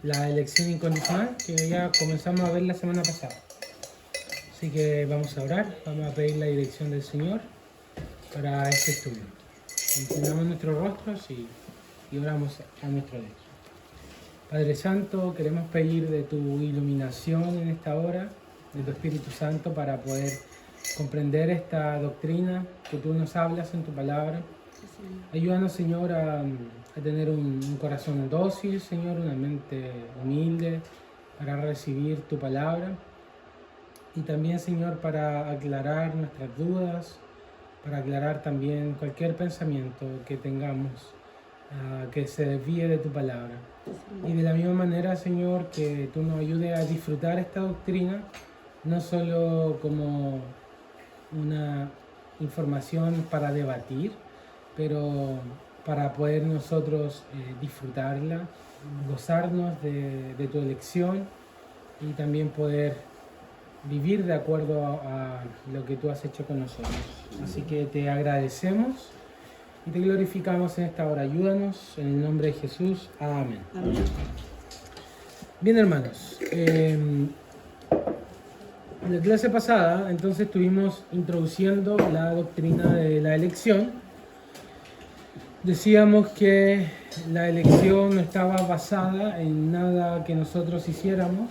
la elección incondicional que ya comenzamos a ver la semana pasada. Así que vamos a orar, vamos a pedir la dirección del Señor para este estudio. Inclinamos nuestros rostros y oramos a nuestro Dios. Padre Santo, queremos pedir de tu iluminación en esta hora, de tu Espíritu Santo, para poder comprender esta doctrina que tú nos hablas en tu palabra. Ayúdanos, Señor, a tener un corazón dócil, Señor, una mente humilde para recibir tu palabra. Y también, Señor, para aclarar nuestras dudas, para aclarar también cualquier pensamiento que tengamos que se desvíe de tu palabra. Y de la misma manera, Señor, que tú nos ayudes a disfrutar esta doctrina, no solo como una información para debatir, pero para poder nosotros disfrutarla, gozarnos de tu elección y también poder vivir de acuerdo a lo que tú has hecho con nosotros. Así que te agradecemos y te glorificamos en esta hora. Ayúdanos en el nombre de Jesús. Amén. Amén. Bien, hermanos. En la clase pasada, entonces, estuvimos introduciendo la doctrina de la elección. Decíamos que la elección no estaba basada en nada que nosotros hiciéramos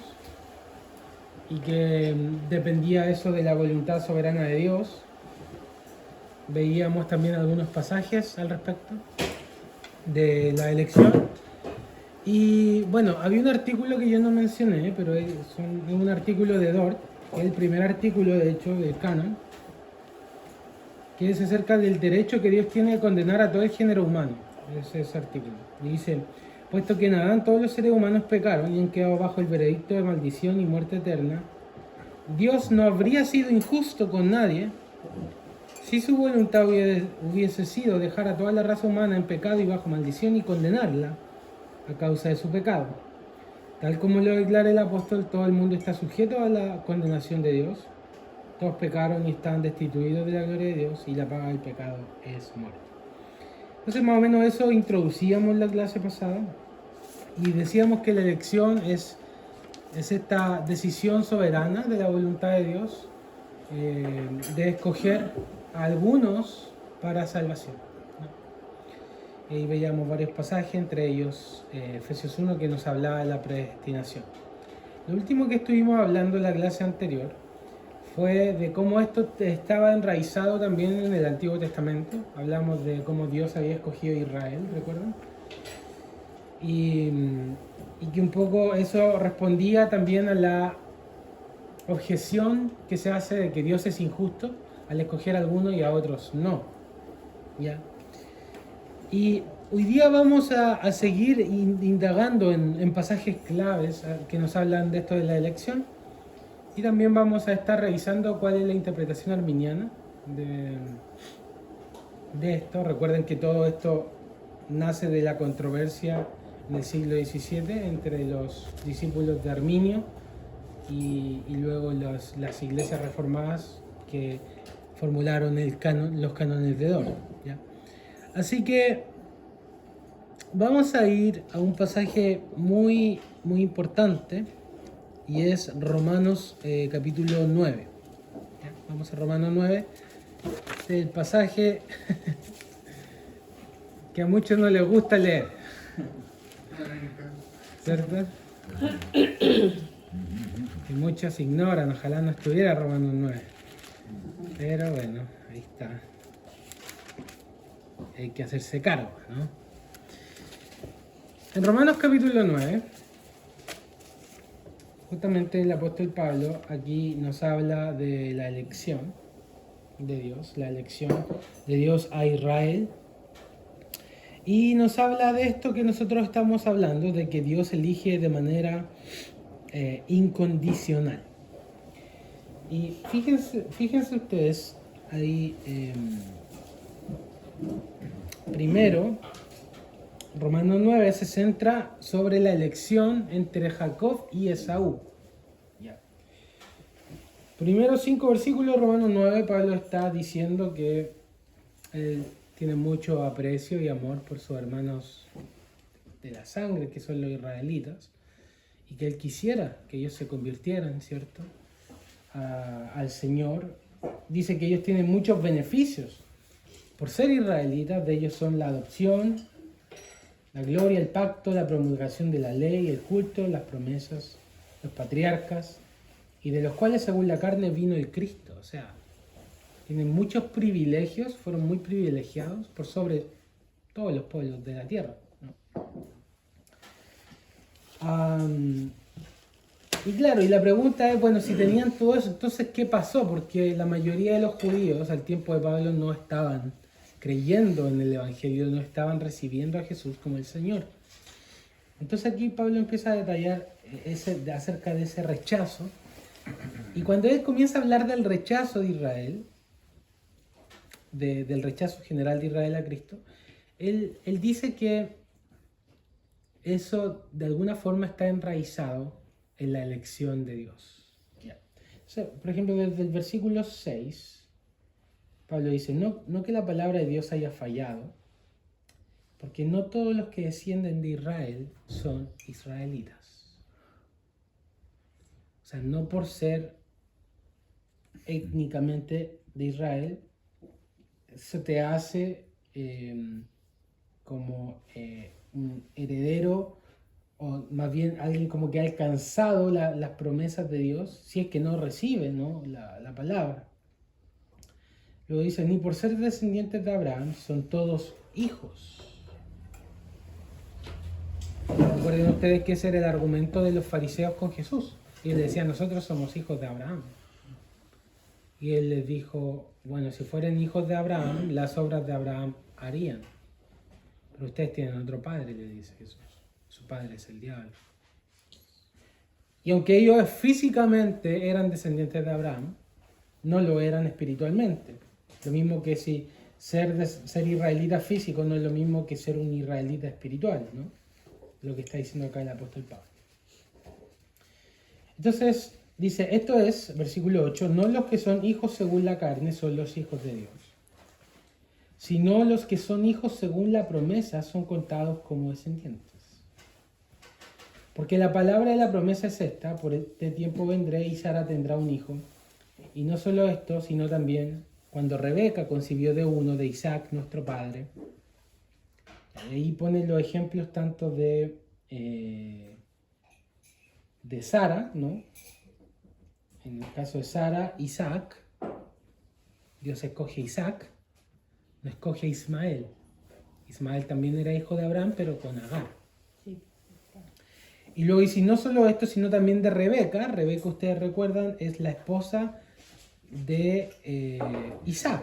y que dependía eso de la voluntad soberana de Dios. Veíamos también algunos pasajes al respecto de la elección. Y bueno, había un artículo que yo no mencioné, pero es un artículo de Dort, que es el primer artículo, de hecho, del Canon, que es acerca del derecho que Dios tiene de condenar a todo el género humano. Ese es ese artículo. Y dice: puesto que en Adán todos los seres humanos pecaron y han quedado bajo el veredicto de maldición y muerte eterna, Dios no habría sido injusto con nadie si su voluntad hubiese sido dejar a toda la raza humana en pecado y bajo maldición y condenarla a causa de su pecado. Tal como lo declara el apóstol, todo el mundo está sujeto a la condenación de Dios. Todos pecaron y están destituidos de la gloria de Dios, y la paga del pecado es muerte. Entonces, más o menos eso introducíamos la clase pasada y decíamos que la elección es esta decisión soberana de la voluntad de Dios de escoger a algunos para salvación, ¿no? Y veíamos varios pasajes, entre ellos Efesios 1, que nos hablaba de la predestinación. Lo último que estuvimos hablando en la clase anterior fue de cómo esto estaba enraizado también en el Antiguo Testamento. Hablamos de cómo Dios había escogido a Israel, ¿recuerdan? Y que un poco eso respondía también a la objeción que se hace de que Dios es injusto al escoger a algunos y a otros no. ¿Ya? Y hoy día vamos a seguir indagando en pasajes claves que nos hablan de esto de la elección. Y también vamos a estar revisando cuál es la interpretación arminiana de esto. Recuerden que todo esto nace de la controversia en el siglo XVII entre los discípulos de Arminio y luego las iglesias reformadas que formularon los cánones de Dort, ¿ya? Así que vamos a ir a un pasaje muy, muy importante, y es Romanos capítulo 9. ¿Ya? Vamos a Romanos 9. Este es el pasaje que a muchos no les gusta leer, ¿cierto? Que muchos ignoran. Ojalá no estuviera Romanos 9. Pero bueno, ahí está. Hay que hacerse cargo, ¿no? En Romanos capítulo 9, justamente el apóstol Pablo aquí nos habla de la elección de Dios, la elección de Dios a Israel. Y nos habla de esto que nosotros estamos hablando, de que Dios elige de manera incondicional. Y fíjense ustedes ahí, primero, Romanos 9 se centra sobre la elección entre Jacob y Esaú. Ya. Primeros 5 versículos de Romanos 9, Pablo está diciendo que él tiene mucho aprecio y amor por sus hermanos de la sangre, que son los israelitas. y que Él quisiera que ellos se convirtieran, ¿cierto?, al Señor. Dice que ellos tienen muchos beneficios. Por ser israelitas, de ellos son la adopción, la gloria, el pacto, la promulgación de la ley, el culto, las promesas, los patriarcas, y de los cuales según la carne vino el Cristo. O sea, tienen muchos privilegios, fueron muy privilegiados por sobre todos los pueblos de la tierra, ¿no? Y claro, y la pregunta es, bueno, si tenían todo eso, entonces ¿qué pasó? Porque la mayoría de los judíos al tiempo de Pablo no estaban creyendo en el Evangelio, no estaban recibiendo a Jesús como el Señor. Entonces aquí Pablo empieza a detallar acerca de ese rechazo. Y cuando él comienza a hablar del rechazo de Israel, del rechazo general de Israel a Cristo, él dice que eso de alguna forma está enraizado en la elección de Dios. O sea, por ejemplo, desde el versículo 6, Pablo dice, no que la palabra de Dios haya fallado, porque no todos los que descienden de Israel son israelitas. O sea, no por ser étnicamente de Israel, eso te hace como un heredero, o más bien alguien como que ha alcanzado las promesas de Dios, si es que no recibe, ¿no?, la palabra. Luego dice, ni por ser descendientes de Abraham son todos hijos. Recuerden ustedes que ese era el argumento de los fariseos con Jesús. Y él decía, nosotros somos hijos de Abraham. Y él les dijo, bueno, si fueran hijos de Abraham, las obras de Abraham harían. Pero ustedes tienen otro padre, le dice Jesús. Su padre es el diablo. Y aunque ellos físicamente eran descendientes de Abraham, no lo eran espiritualmente. Lo mismo que si ser israelita físico no es lo mismo que ser un israelita espiritual, ¿no? Lo que está diciendo acá el apóstol Pablo. Entonces, dice, esto es, versículo 8, no los que son hijos según la carne son los hijos de Dios, sino los que son hijos según la promesa son contados como descendientes. Porque la palabra de la promesa es esta, por este tiempo vendré y Sara tendrá un hijo. Y no solo esto, sino también cuando Rebeca concibió de uno, de Isaac, nuestro padre. Ahí pone los ejemplos tanto de Sara, ¿no? En el caso de Sara, Isaac. Dios escoge a Isaac, no escoge a Ismael. Ismael también era hijo de Abraham, pero con Agar. Sí. Y luego dice, no solo esto, sino también de Rebeca. Rebeca, ustedes recuerdan, es la esposa de Isaac.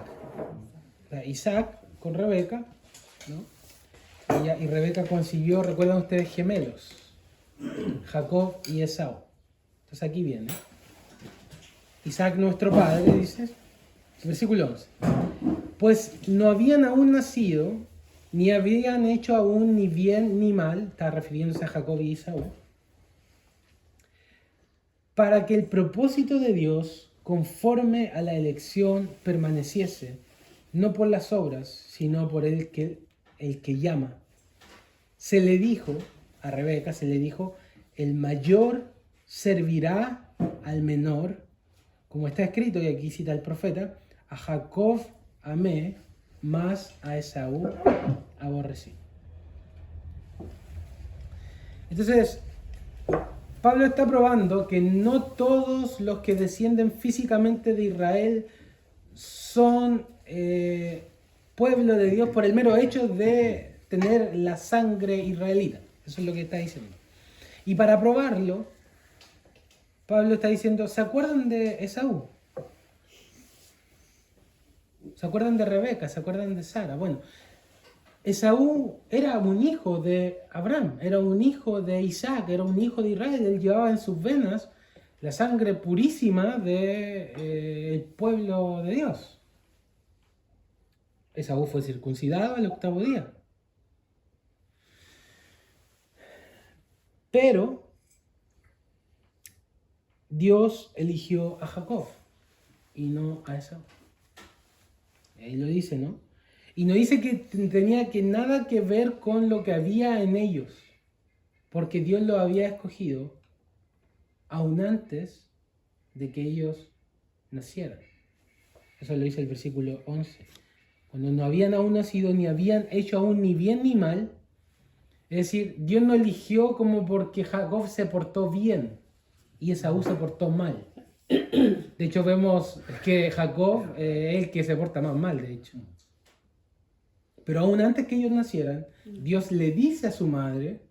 O sea, Isaac con Rebeca, ¿no? Y Rebeca concibió, recuerdan ustedes, gemelos, Jacob y Esaú. Entonces aquí viene. Isaac nuestro padre, dice, versículo 11. Pues no habían aún nacido, ni habían hecho aún ni bien ni mal, está refiriéndose a Jacob y Esaú, para que el propósito de Dios, conforme a la elección, permaneciese, no por las obras, sino por el que llama. Se le dijo, a Rebeca se le dijo, el mayor servirá al menor, como está escrito, y aquí cita el profeta, a Jacob amé, más a Esaú aborrecí. Entonces, Pablo está probando que no todos los que descienden físicamente de Israel son pueblo de Dios por el mero hecho de tener la sangre israelita. Eso es lo que está diciendo. Y para probarlo, Pablo está diciendo, ¿se acuerdan de Esaú? ¿Se acuerdan de Rebeca? ¿Se acuerdan de Sara? Bueno, Esaú era un hijo de Abraham, era un hijo de Isaac, era un hijo de Israel. Él llevaba en sus venas la sangre purísima del pueblo de Dios. Esaú fue circuncidado al 8º día. Pero Dios eligió a Jacob y no a Esaú. Ahí lo dice, ¿no? Y no dice que tenía nada que ver con lo que había en ellos, porque Dios lo había escogido aún antes de que ellos nacieran. Eso lo dice el versículo 11. Cuando no habían aún nacido, ni habían hecho aún ni bien ni mal. Es decir, Dios no eligió como porque Jacob se portó bien y Esaú se portó mal. De hecho, vemos que Jacob es el que se porta más mal, de hecho. Pero aún antes que ellos nacieran, Dios le dice a su madre: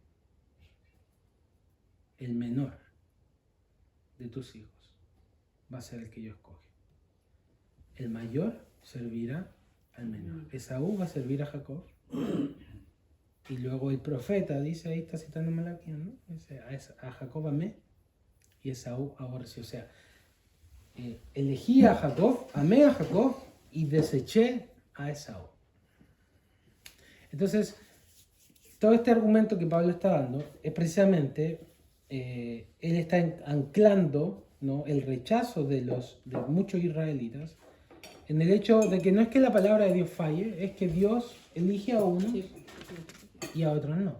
el menor de tus hijos va a ser el que yo escoge. El mayor servirá al menor. Esaú va a servir a Jacob. Y luego el profeta dice, ahí está citando Malaquías, ¿no? Dice, a Jacob amé y Esaú aborreció. O sea, elegí a Jacob, amé a Jacob y deseché a Esaú. Entonces, todo este argumento que Pablo está dando es precisamente, él está anclando, ¿no?, el rechazo de muchos israelitas en el hecho de que no es que la palabra de Dios falle, es que Dios elige a unos y a otros no.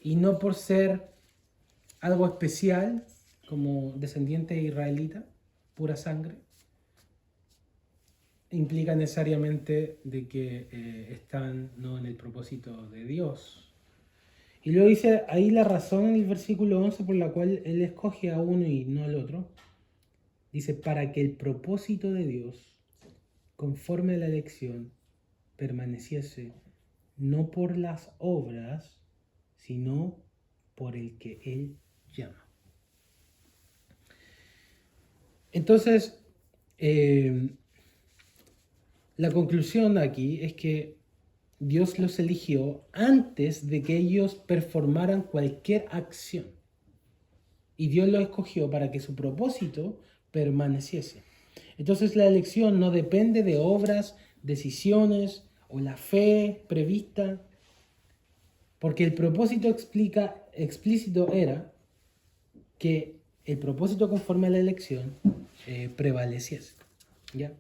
Y no por ser algo especial, como descendiente israelita, pura sangre, implica necesariamente de que están no en el propósito de Dios. Y luego dice ahí la razón en el versículo 11 por la cual él escoge a uno y no al otro. Dice, para que el propósito de Dios, conforme a la elección, permaneciese no por las obras, sino por el que él llama. Entonces, la conclusión aquí es que Dios los eligió antes de que ellos performaran cualquier acción. Y Dios los escogió para que su propósito permaneciese. Entonces la elección no depende de obras, decisiones o la fe prevista, porque el propósito explícito era que el propósito conforme a la elección prevaleciese. ¿Ya?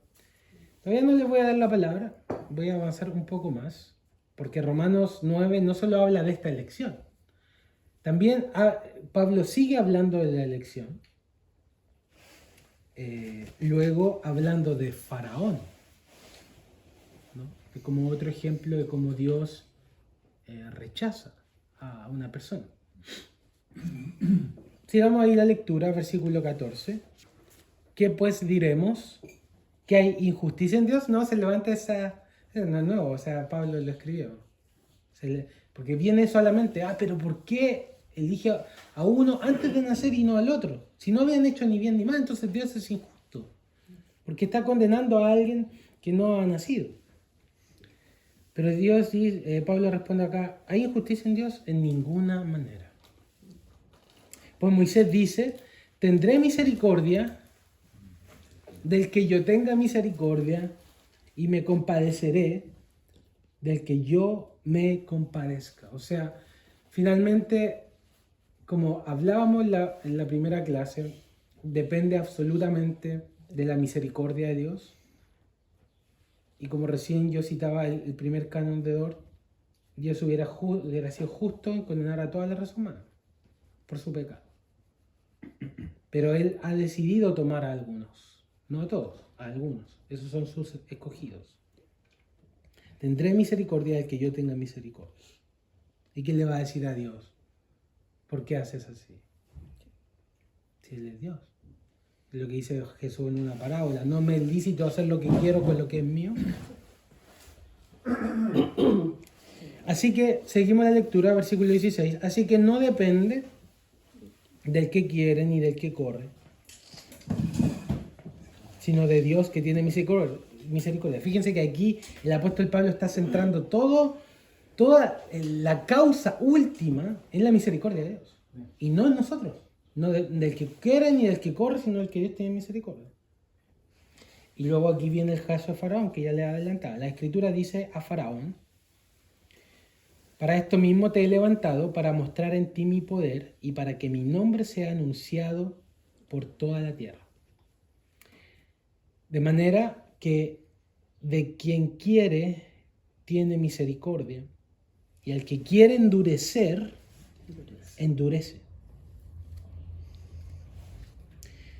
Todavía no les voy a dar la palabra, voy a avanzar un poco más, porque Romanos 9 no solo habla de esta elección, también Pablo sigue hablando de la elección, luego hablando de Faraón, ¿no?, como otro ejemplo de cómo Dios rechaza a una persona. Sigamos ahí la lectura, versículo 14. ¿Qué pues diremos? ¿Que hay injusticia en Dios? No, se levanta esa... No es nuevo, o sea, Pablo lo escribió. Porque viene solamente, pero ¿por qué elige a uno antes de nacer y no al otro? Si no habían hecho ni bien ni mal, entonces Dios es injusto. Porque está condenando a alguien que no ha nacido. Pero Dios, Pablo responde acá, ¿hay injusticia en Dios? En ninguna manera. Pues Moisés dice, tendré misericordia del que yo tenga misericordia y me compadeceré del que yo me compadezca. O sea, finalmente, como hablábamos en la primera clase, depende absolutamente de la misericordia de Dios. Y como recién yo citaba el primer canon de Dort, Dios hubiera sido justo en condenar a toda la raza humana por su pecado. Pero Él ha decidido tomar a algunos, no a todos, a algunos. Esos son sus escogidos. Tendré misericordia del que yo tenga misericordia. ¿Y qué le va a decir a Dios? ¿Por qué haces así? Si Él es Dios. Es lo que dice Jesús en una parábola. No me es lícito hacer lo que quiero con lo que es mío. Así que seguimos la lectura, versículo 16. Así que no depende del que quiere ni del que corre, sino de Dios que tiene misericordia. Fíjense que aquí el apóstol Pablo está centrando toda la causa última en la misericordia de Dios. Y no en nosotros. No del que quiere ni del que corre, sino del que Dios tiene misericordia. Y luego aquí viene el caso de Faraón, que ya le adelantaba. La Escritura dice a Faraón, para esto mismo te he levantado, para mostrar en ti mi poder y para que mi nombre sea anunciado por toda la tierra. De manera que de quien quiere tiene misericordia y al que quiere endurecer, endurece.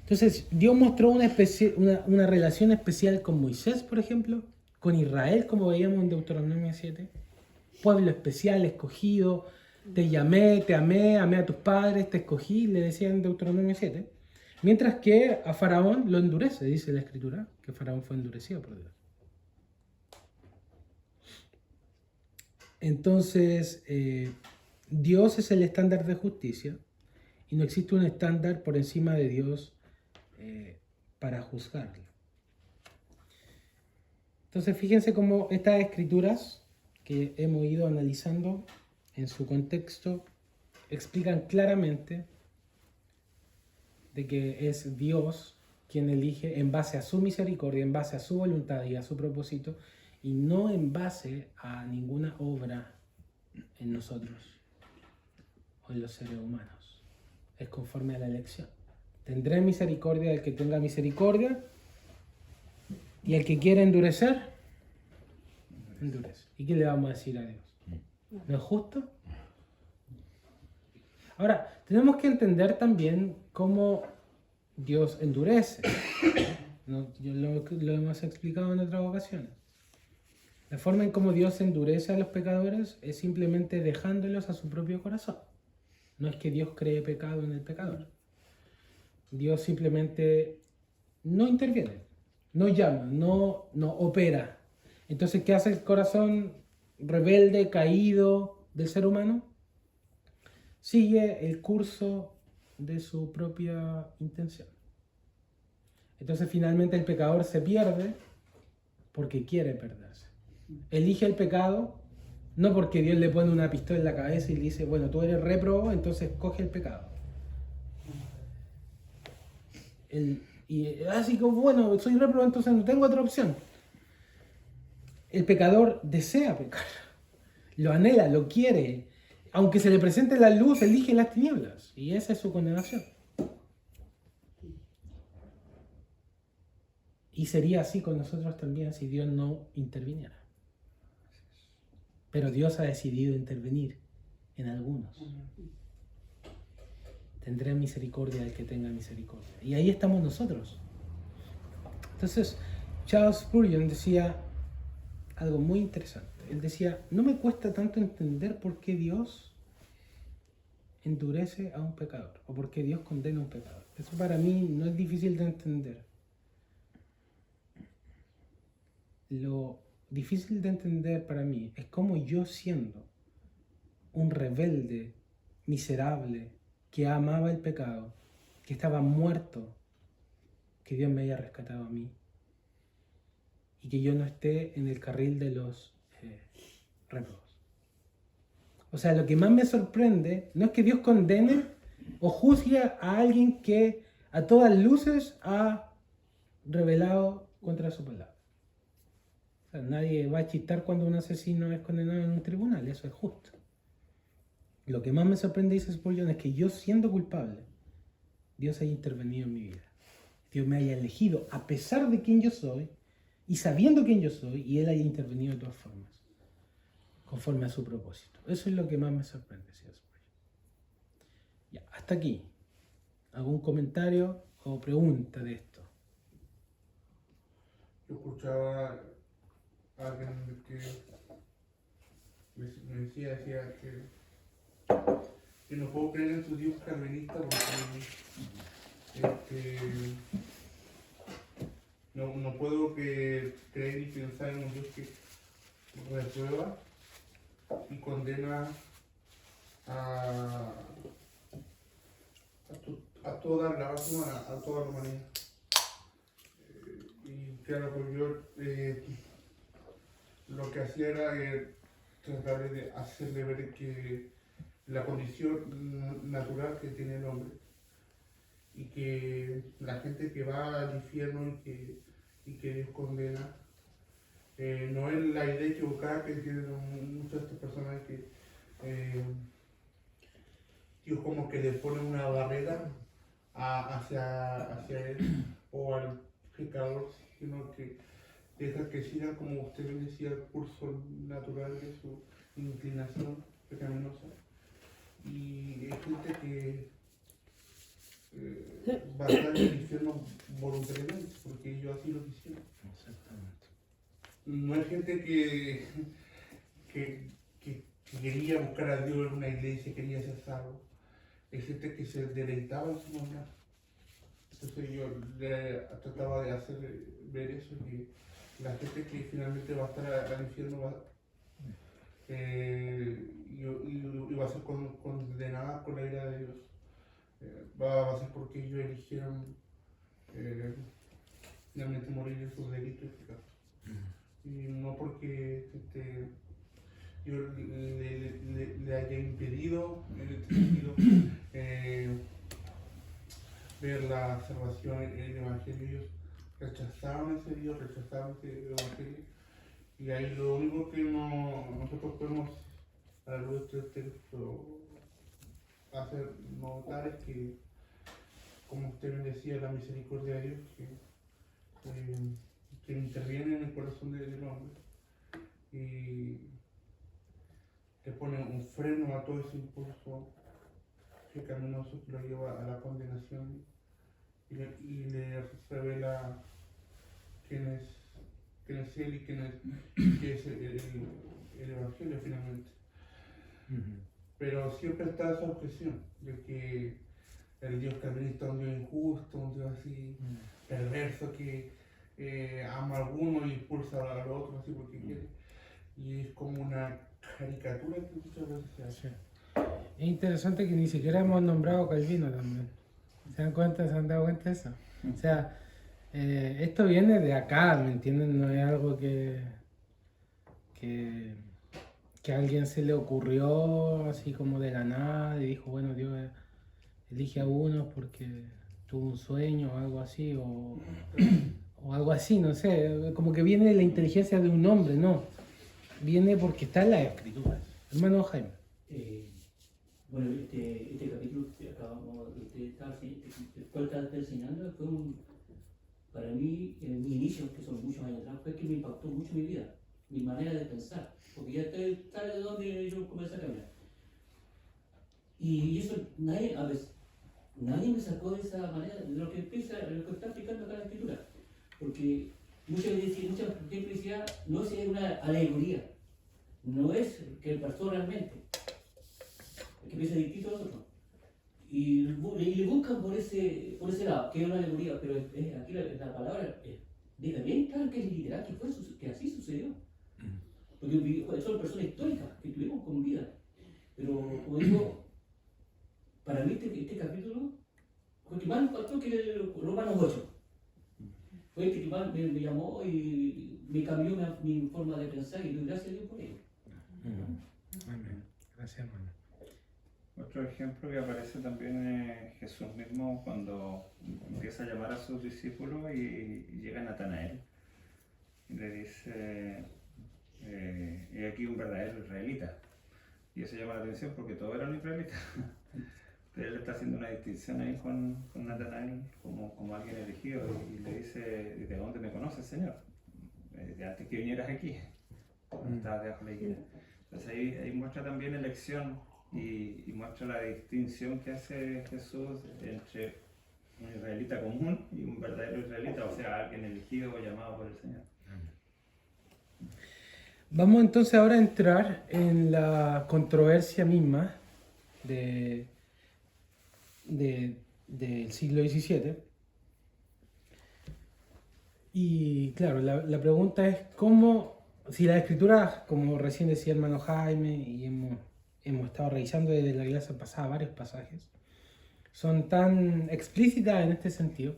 Entonces, Dios mostró una relación especial con Moisés, por ejemplo, con Israel, como veíamos en Deuteronomio 7. Pueblo especial, escogido, te llamé, te amé, amé a tus padres, te escogí, le decía en Deuteronomio 7. Mientras que a Faraón lo endurece, dice la Escritura, que Faraón fue endurecido por Dios. Entonces, Dios es el estándar de justicia y no existe un estándar por encima de Dios para juzgarlo. Entonces, fíjense cómo estas escrituras que hemos ido analizando en su contexto explican claramente de que es Dios quien elige en base a su misericordia, en base a su voluntad y a su propósito, y no en base a ninguna obra en nosotros o en los seres humanos. Es conforme a la elección. Tendré misericordia del que tenga misericordia, y el que quiera endurecer, endurece. ¿Y qué le vamos a decir a Dios? ¿No es justo? Ahora, tenemos que entender también cómo Dios endurece. ¿No? Lo hemos explicado en otras ocasiones. La forma en cómo Dios endurece a los pecadores es simplemente dejándolos a su propio corazón. No es que Dios cree pecado en el pecador. Dios simplemente no interviene, no llama, no opera. Entonces, ¿qué hace el corazón rebelde, caído del ser humano? Sigue el curso de su propia intención. Entonces, finalmente el pecador se pierde porque quiere perderse. Elige el pecado no porque Dios le pone una pistola en la cabeza y le dice, bueno, tú eres réprobo, entonces coge el pecado. Y así como, bueno, soy réprobo, entonces no tengo otra opción. El pecador desea pecar, lo anhela, lo quiere. Aunque se le presente la luz, elige las tinieblas. Y esa es su condenación. Y sería así con nosotros también si Dios no interviniera. Pero Dios ha decidido intervenir en algunos. Tendré misericordia del que tenga misericordia. Y ahí estamos nosotros. Entonces, Charles Spurgeon decía algo muy interesante. Él decía, no me cuesta tanto entender por qué Dios endurece a un pecador o por qué Dios condena a un pecador. Eso para mí no es difícil de entender. Lo difícil de entender para mí es cómo yo, siendo un rebelde, miserable, que amaba el pecado, que estaba muerto, que Dios me haya rescatado a mí y que yo no esté en el carril de los réprobos. O sea, lo que más me sorprende no es que Dios condene o juzgue a alguien que a todas luces ha rebelado contra su palabra. O sea, nadie va a chistar cuando un asesino es condenado en un tribunal, eso es justo. Lo que más me sorprende, dice Spurgeon, es que yo, siendo culpable, Dios haya intervenido en mi vida. Dios me haya elegido a pesar de quién yo soy y sabiendo quién yo soy, y Él haya intervenido de todas formas, conforme a su propósito. Eso es lo que más me sorprende, decía Spurgeon. Ya, hasta aquí. ¿Algún comentario o pregunta de esto? Yo escuchaba a alguien que me decía que no puedo creer en tu Dios calvinista porque no puedo creer y pensar en un Dios que reprueba y condena a toda la raza humana, a toda la humanidad. Y claro, pues yo lo que hacía era tratar de hacerle ver que la condición natural que tiene el hombre y que la gente que va al infierno y que Dios condena no es la idea equivocada que tienen muchas de estas personas que Dios como que le pone una barrera hacia él o al pecador, sino que deja que siga, como usted bien decía, el curso natural de su inclinación pecaminosa. Y hay gente que va a estar en el infierno voluntariamente, porque ellos así lo quisieron. Exactamente. No hay gente que quería buscar a Dios en una iglesia, quería ser salvo. Hay gente que se deleitaba en su maldad. Entonces yo le trataba de hacer ver eso, que la gente que finalmente va a estar al infierno y va a ser condenada con la ira de Dios. Va a ser porque ellos eligieron finalmente morir en sus delitos y pecados. Y no porque yo le haya impedido en este sentido ver la salvación en el Evangelio. Ellos rechazaron ese Dios, rechazaron ese Evangelio. Y ahí lo único que nosotros podemos, a la luz de este texto, hacer notar es que, como usted me decía, la misericordia de Dios que interviene en el corazón del hombre y que pone un freno a todo ese impulso pecaminoso que lo lleva a la condenación y le revela quién es Él y qué es el Evangelio finalmente. Pero siempre está esa objeción de que el Dios calvinista es un Dios injusto, un Dios así perverso que ama a alguno y expulsa al otro así porque quiere. Y es como una caricatura que muchas veces se hace. Sí. Es interesante que ni siquiera hemos nombrado a Calvino también. ¿Se dan cuenta? ¿Se han dado cuenta de eso? O sea, esto viene de acá, ¿me entienden? No es algo que a alguien se le ocurrió así como de la nada y dijo, bueno, Dios elige a uno porque tuvo un sueño o algo así, o algo así, no sé, como que viene de la inteligencia de un hombre, no. Viene porque está en las escrituras. Hermano Jaime. Bueno, este capítulo que acabamos de estar enseñando fue para mí, mi inicio, que son muchos años atrás, fue que me impactó mucho mi vida, mi manera de pensar, porque ya está de donde yo comencé a caminar. Y eso nadie me sacó de esa manera, de lo que está explicando acá la escritura, porque mucha gente decía, no es una alegoría, no es que pasó realmente, es que piensa distinto a nosotros. Y le buscan por ese lado, que es una alegoría, pero aquí la palabra deja bien claro que es literal, que así sucedió. Porque son personas históricas que tuvimos con vida. Pero, como digo, para mí este capítulo fue el que más me impactó que Romanos 8. Fue el que más me llamó y me cambió mi forma de pensar y doy gracias a Dios por ello. Amén. Gracias, hermano. Otro ejemplo que aparece también es Jesús mismo cuando empieza a llamar a sus discípulos y llega Natanael y le dice, he aquí un verdadero israelita. Y eso llama la atención porque todos eran israelitas. Pero él está haciendo una distinción ahí con Natanael como alguien elegido y le dice, ¿de dónde me conoces, Señor? De antes que vinieras aquí, cuando estabas debajo de la higuera. Entonces ahí muestra también elección y muestra la distinción que hace Jesús entre un israelita común y un verdadero israelita, o sea, alguien elegido o llamado por el Señor. Vamos entonces ahora a entrar en la controversia misma del siglo XVII. Y claro, la pregunta es cómo, si las escrituras, como recién decía el hermano Jaime, y hemos estado revisando desde la clase pasada varios pasajes, son tan explícitas en este sentido,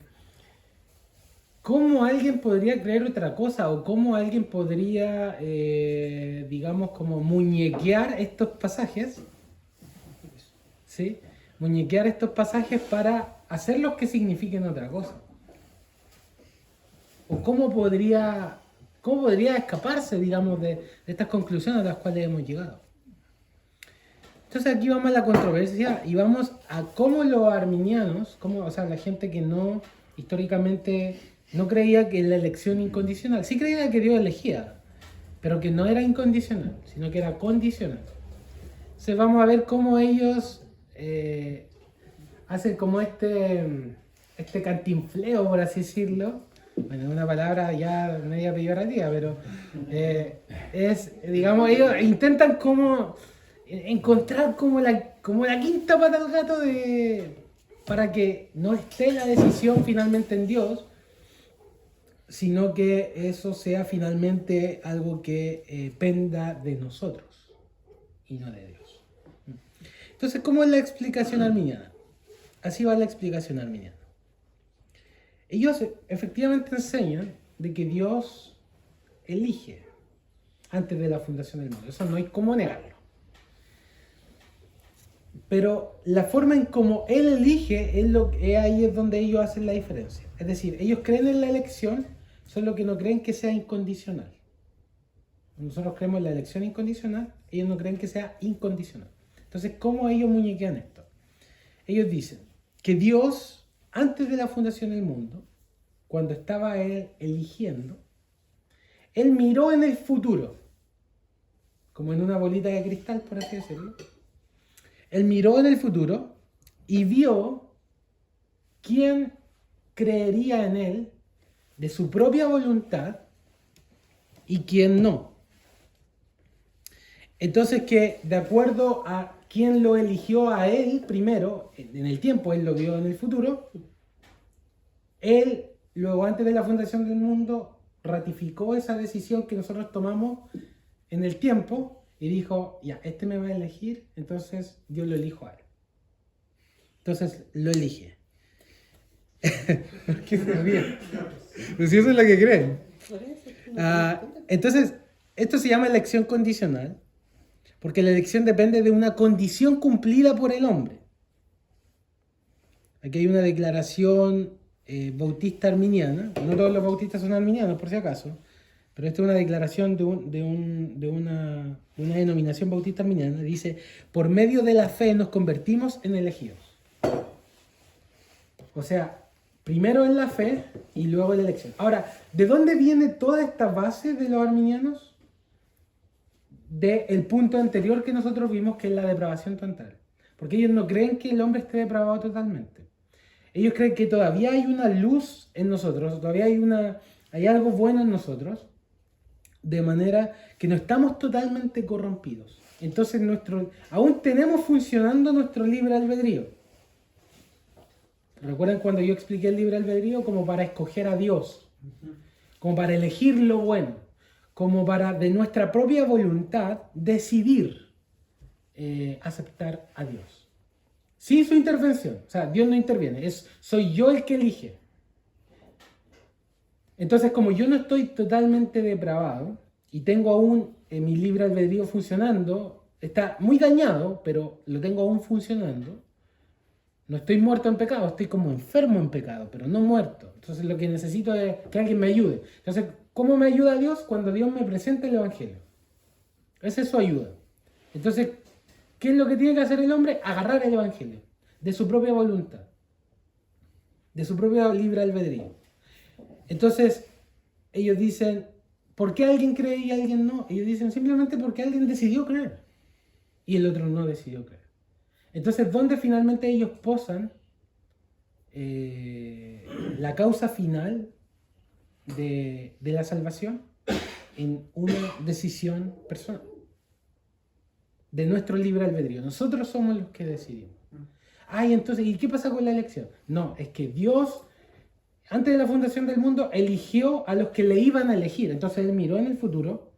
¿cómo alguien podría creer otra cosa? ¿O cómo alguien podría, digamos, como muñequear estos pasajes? ¿Sí? Muñequear estos pasajes para hacerlos que signifiquen otra cosa. ¿O cómo podría escaparse, digamos, de estas conclusiones a las cuales hemos llegado? Entonces aquí vamos a la controversia y vamos a cómo los arminianos, o sea, la gente que no, históricamente, no creía que la elección incondicional, sí creía que Dios elegía, pero que no era incondicional, sino que era condicional. Entonces vamos a ver cómo ellos hacen como este este cantinfleo, por así decirlo, bueno, una palabra ya media peyorativa, pero es, digamos, ellos intentan como encontrar como la quinta pata al gato para que no esté la decisión finalmente en Dios, sino que eso sea finalmente algo que penda de nosotros y no de Dios. Entonces, ¿cómo es la explicación arminiana? Así va la explicación arminiana. Ellos efectivamente enseñan de que Dios elige antes de la fundación del mundo. Eso no hay cómo negarlo. Pero la forma en cómo Él elige ahí es donde ellos hacen la diferencia. Es decir, ellos creen en la elección, solo que no creen que sea incondicional. Nosotros creemos en la elección incondicional, ellos no creen que sea incondicional. Entonces, ¿cómo ellos muñequean esto? Ellos dicen que Dios, antes de la fundación del mundo, cuando estaba Él eligiendo, Él miró en el futuro, como en una bolita de cristal, por así decirlo. Él miró en el futuro y vio quién creería en Él de su propia voluntad y quién no. Entonces que de acuerdo a quién lo eligió a Él primero, en el tiempo, Él lo vio en el futuro, Él, luego antes de la fundación del mundo, ratificó esa decisión que nosotros tomamos en el tiempo y dijo, ya, este me va a elegir, entonces yo lo elijo a Él. Entonces lo elige. ¿Por qué se ríen? Pues si eso es lo que creen. Entonces, esto se llama elección condicional, porque la elección depende de una condición cumplida por el hombre. Aquí hay una declaración bautista arminiana, no todos los bautistas son arminianos por si acaso, pero esta es una declaración de una denominación bautista arminiana, dice, por medio de la fe nos convertimos en elegidos. O sea, primero en la fe y luego en la elección. Ahora, ¿de dónde viene toda esta base de los arminianos? Del punto anterior que nosotros vimos, que es la depravación total. Porque ellos no creen que el hombre esté depravado totalmente. Ellos creen que todavía hay una luz en nosotros, todavía hay algo bueno en nosotros, de manera que no estamos totalmente corrompidos. Entonces aún tenemos funcionando nuestro libre albedrío. ¿Recuerdan cuando yo expliqué el libre albedrío? Como para escoger a Dios, como para elegir lo bueno, como para de nuestra propia voluntad decidir aceptar a Dios. Sin su intervención. O sea, Dios no interviene, soy yo el que elige. Entonces, como yo no estoy totalmente depravado y tengo aún mi libre albedrío funcionando, está muy dañado, pero lo tengo aún funcionando. No estoy muerto en pecado, estoy como enfermo en pecado, pero no muerto. Entonces lo que necesito es que alguien me ayude. Entonces, ¿cómo me ayuda Dios? Cuando Dios me presenta el Evangelio. Esa es su ayuda. Entonces, ¿qué es lo que tiene que hacer el hombre? Agarrar el Evangelio, de su propia voluntad, de su propio libre albedrío. Entonces, ellos dicen, ¿por qué alguien cree y alguien no? Ellos dicen simplemente porque alguien decidió creer y el otro no decidió creer. Entonces, ¿dónde finalmente ellos posan la causa final de la salvación? En una decisión personal de nuestro libre albedrío. Nosotros somos los que decidimos. Entonces, ¿y qué pasa con la elección? No, es que Dios, antes de la fundación del mundo, eligió a los que le iban a elegir. Entonces Él miró en el futuro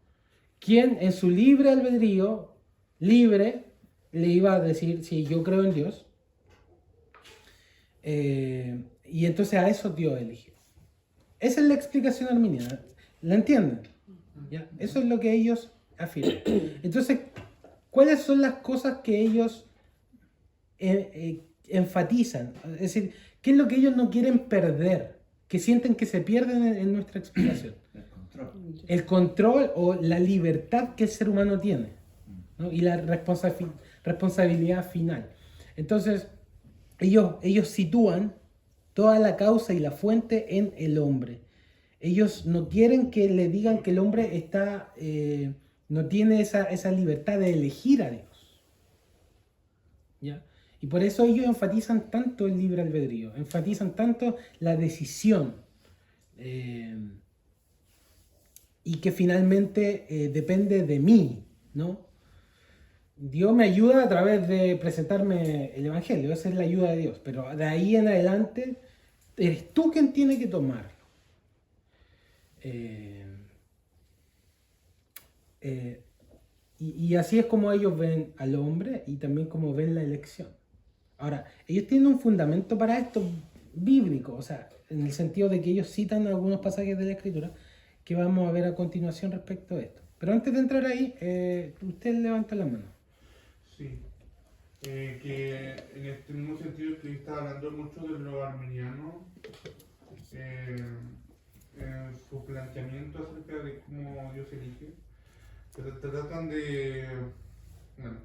quién en su libre albedrío, libre, le iba a decir, sí, yo creo en Dios. Y entonces a eso Dios eligió. Esa es la explicación arminiana. ¿La entienden? ¿Ya? Eso es lo que ellos afirman. Entonces, ¿cuáles son las cosas que ellos enfatizan? Es decir, ¿qué es lo que ellos no quieren perder? Que sienten que se pierden en nuestra explicación. El control o la libertad que el ser humano tiene, ¿no? Y la responsabilidad final. Entonces, ellos sitúan toda la causa y la fuente en el hombre. Ellos no quieren que le digan que el hombre no tiene esa libertad de elegir a Dios. ¿Ya? Y por eso ellos enfatizan tanto el libre albedrío, enfatizan tanto la decisión. Y que finalmente depende de mí, ¿no? Dios me ayuda a través de presentarme el Evangelio, esa es la ayuda de Dios, pero de ahí en adelante eres tú quien tiene que tomarlo. Y así es como ellos ven al hombre y también como ven la elección. Ahora, ellos tienen un fundamento para esto bíblico, o sea, en el sentido de que ellos citan algunos pasajes de la Escritura que vamos a ver a continuación respecto a esto. Pero antes de entrar ahí, usted levanta la mano. Sí, que en este mismo sentido que está hablando mucho de los arminianos, en su planteamiento acerca de cómo Dios elige, tratan de, bueno,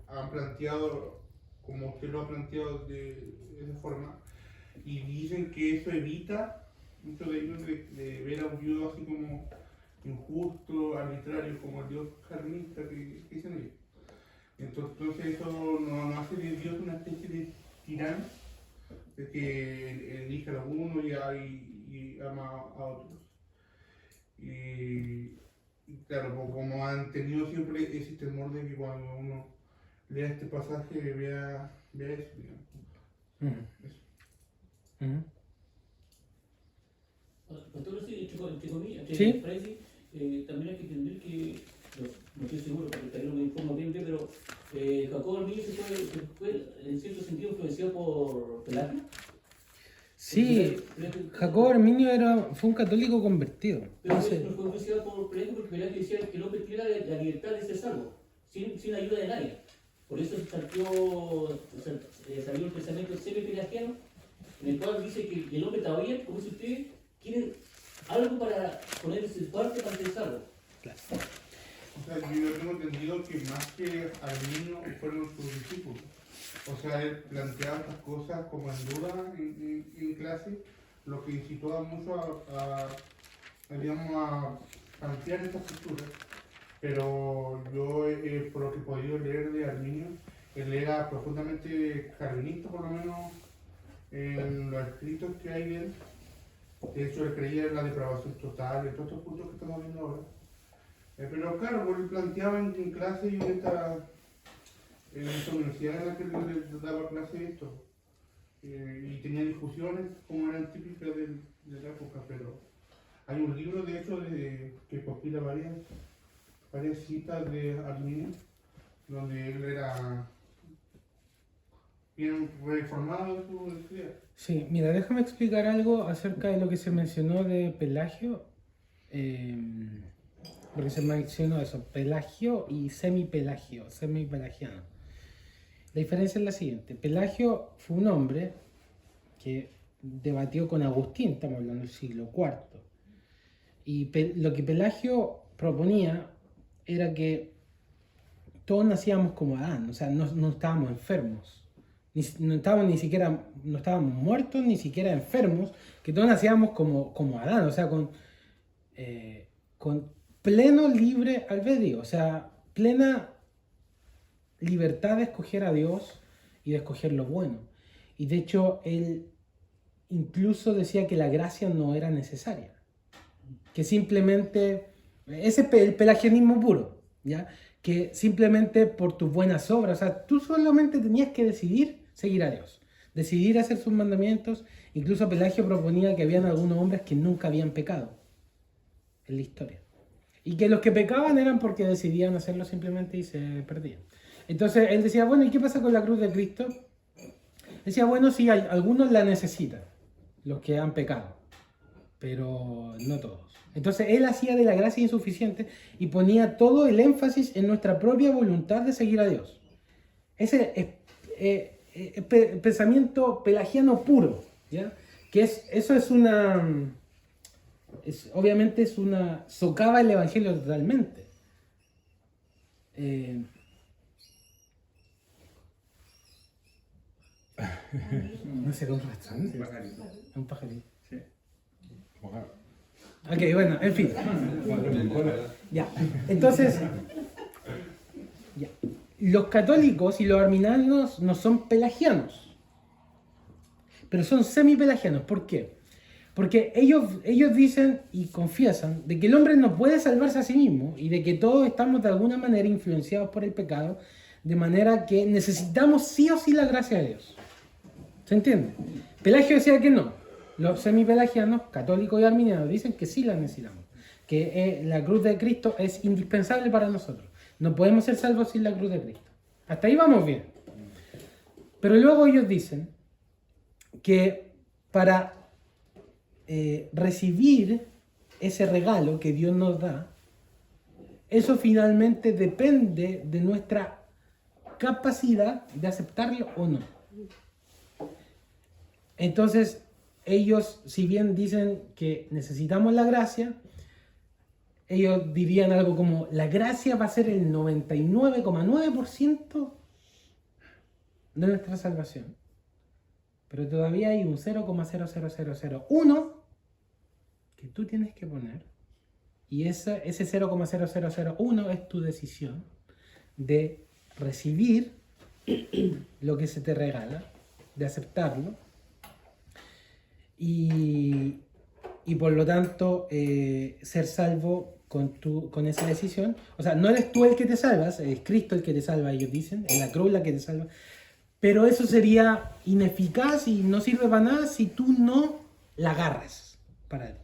han planteado, como usted lo ha planteado de esa forma, y dicen que eso evita, muchos de ellos, de ver a un Dios así como injusto, arbitrario, como el Dios calvinista que dicen ellos. Entonces eso no hace de Dios una especie de tirano, de que elige a uno y ama a otros. Y claro, como han tenido siempre ese temor de que cuando uno lea este pasaje vea eso, digamos. Eso. Pastor, sí, entre comillas, ¿Sí? también hay que entender que, no estoy seguro, porque todavía no me informo bien, pero Jacobo Arminio se fue en cierto sentido influenciado por Pelagio. Sí, Jacobo Arminio fue un católico convertido. Pero No sé. no fue influenciado por Pelagio porque Pelagio decía que el hombre tiene la libertad de ser salvo, sin ayuda de nadie. Por eso salió el pensamiento semi-pelagiano, en el cual dice que el hombre todavía, como dice usted, quiere algo para ponerse parte para ser salvo. Claro. O sea, yo tengo entendido que más que Arminio fueron sus discípulos. O sea, él planteaba estas cosas como en duda en clase, lo que incitó mucho digamos, a plantear estas posturas. Pero yo, por lo que he podido leer de Arminio, él era profundamente calvinista, por lo menos en los escritos que hay de él. De hecho, él creía en la depravación total, en todos estos puntos que estamos viendo ahora. Pero claro, pues él planteaba en clase y en esta universidad en la que él daba clase de esto. Y tenía discusiones como eran típicas de la época, pero hay un libro de hecho que compila varias citas de Arminio, donde él era bien reformado en su idea. Sí, mira, déjame explicar algo acerca de lo que se mencionó de Pelagio. Porque se mencionó eso, Pelagio y semipelagiano. La diferencia es la siguiente. Pelagio fue un hombre que debatió con Agustín, estamos hablando del siglo IV. Y lo que Pelagio proponía era que todos nacíamos como Adán, o sea, no estábamos enfermos. No estábamos muertos, ni siquiera enfermos, que todos nacíamos como Adán, o sea, con pleno libre albedrío, o sea, plena libertad de escoger a Dios y de escoger lo bueno. Y de hecho, él incluso decía que la gracia no era necesaria, que simplemente, ese es el pelagianismo puro, ¿ya? Que simplemente por tus buenas obras, o sea, tú solamente tenías que decidir seguir a Dios, decidir hacer sus mandamientos. Incluso Pelagio proponía que habían algunos hombres que nunca habían pecado en la historia. Y que los que pecaban eran porque decidían hacerlo simplemente y se perdían. Entonces él decía, bueno, ¿y qué pasa con la cruz de Cristo? Decía, bueno, sí, algunos la necesitan, los que han pecado, pero no todos. Entonces él hacía de la gracia insuficiente y ponía todo el énfasis en nuestra propia voluntad de seguir a Dios. Ese es pensamiento pelagiano puro, ¿ya? Que eso es una... obviamente socava el Evangelio totalmente. No sé cómo es un pajarito. Sí. Ok, bueno, en fin. Ya, entonces, ya. los católicos y los arminianos no son pelagianos, pero son semipelagianos. ¿Por qué? Porque ellos dicen y confiesan de que el hombre no puede salvarse a sí mismo y de que todos estamos de alguna manera influenciados por el pecado, de manera que necesitamos sí o sí la gracia de Dios. ¿Se entiende? Pelagio decía que no. Los semipelagianos, católicos y arminianos, dicen que sí la necesitamos. Que la cruz de Cristo es indispensable para nosotros. No podemos ser salvos sin la cruz de Cristo. Hasta ahí vamos bien. Pero luego ellos dicen que para recibir ese regalo que Dios nos da, eso finalmente depende de nuestra capacidad de aceptarlo o no. Entonces, ellos, si bien dicen que necesitamos la gracia, ellos dirían algo como, la gracia va a ser el 99,9% de nuestra salvación. Pero todavía hay un 0,00001 que tú tienes que poner. Y ese 0,0001 es tu decisión de recibir lo que se te regala, de aceptarlo. Y por lo tanto, ser salvo con esa decisión. O sea, no eres tú el que te salvas, es Cristo el que te salva, ellos dicen, es la cruz la que te salva. Pero eso sería ineficaz y no sirve para nada si tú no la agarras para ti.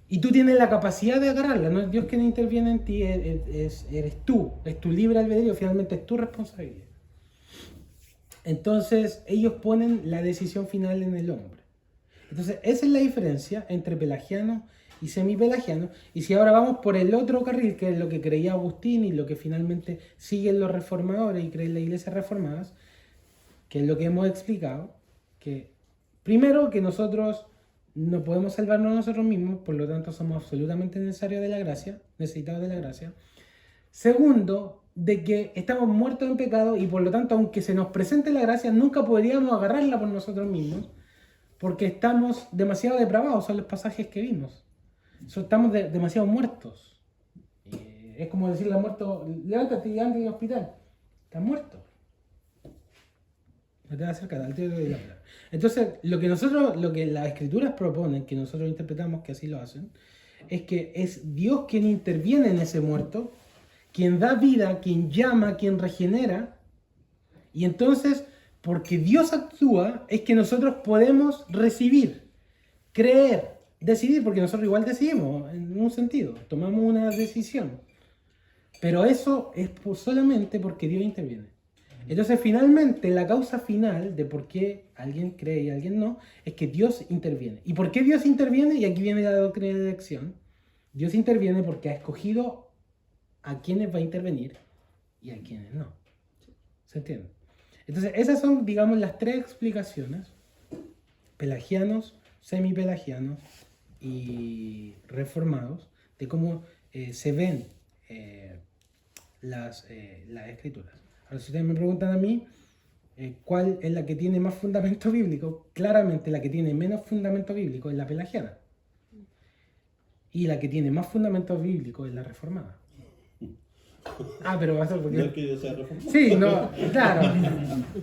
Y tú tienes la capacidad de agarrarla, no es Dios quien interviene en ti, eres tú, es tu libre albedrío, finalmente es tu responsabilidad. Entonces, ellos ponen la decisión final en el hombre. Entonces, esa es la diferencia entre pelagianos y semipelagianos. Y si ahora vamos por el otro carril, que es lo que creía Agustín y lo que finalmente siguen los reformadores y creen las iglesias reformadas, que es lo que hemos explicado, que primero que nosotros no podemos salvarnos a nosotros mismos, por lo tanto somos absolutamente necesarios de la gracia, necesitados de la gracia. Segundo, de que estamos muertos en pecado y por lo tanto, aunque se nos presente la gracia, nunca podríamos agarrarla por nosotros mismos, porque estamos demasiado depravados, son los pasajes que vimos. Estamos demasiado muertos. Es como decirle al muerto, levántate y anda al hospital. Estás muerto. No te vas a acercar al tío de la palabra. Entonces, lo que las escrituras proponen, que nosotros interpretamos que así lo hacen, es que es Dios quien interviene en ese muerto, quien da vida, quien llama, quien regenera. Y entonces, porque Dios actúa, es que nosotros podemos recibir, creer, decidir, porque nosotros igual decidimos, en un sentido, tomamos una decisión. Pero eso es solamente porque Dios interviene. Entonces, finalmente, la causa final de por qué alguien cree y alguien no, es que Dios interviene. ¿Y por qué Dios interviene? Y aquí viene la doctrina de elección. Dios interviene porque ha escogido a quienes va a intervenir y a quienes no. ¿Se entiende? Entonces, esas son, digamos, las tres explicaciones: pelagianos, semipelagianos y reformados, de cómo se ven las escrituras. Ahora, si ustedes me preguntan a mí cuál es la que tiene más fundamento bíblico, claramente la que tiene menos fundamento bíblico es la pelagiana. Y la que tiene más fundamento bíblico es la reformada. Ah, pero va a ser porque... No es que yo sea reformado. Sí, no, claro.